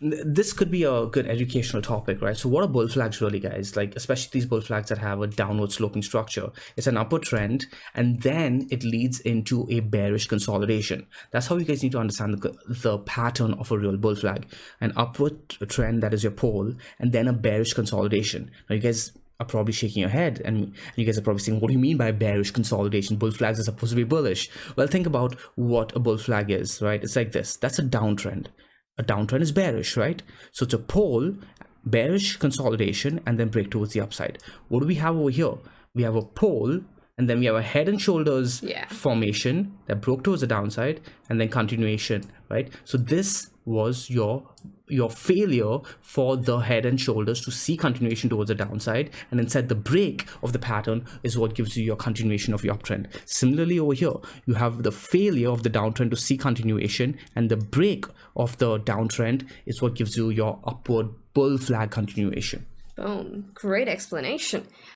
This could be a good educational topic, right? So what are bull flags really, guys? Like, especially these bull flags that have a downward sloping structure. It's an upward trend, and then it leads into a bearish consolidation. That's how you guys need to understand the pattern of a real bull flag. An upward trend, that is your pole, and then a bearish consolidation. Now, you guys are probably shaking your head, and you guys are probably saying, what do you mean by bearish consolidation? Bull flags are supposed to be bullish. Well, think about what a bull flag is, right? It's like this. That's a downtrend. A downtrend is bearish, right? So it's a pole, bearish consolidation, and then break towards the upside. What do we have over here? We have a pole, and then we have a head and shoulders formation that broke towards the downside, and then continuation, right? So this was your failure for the head and shoulders to see continuation towards the downside, and instead the break of the pattern is what gives you your continuation of your uptrend. Similarly, over here you have the failure of the downtrend to see continuation, and the break of the downtrend is what gives you your upward bull flag continuation. Boom. Great explanation.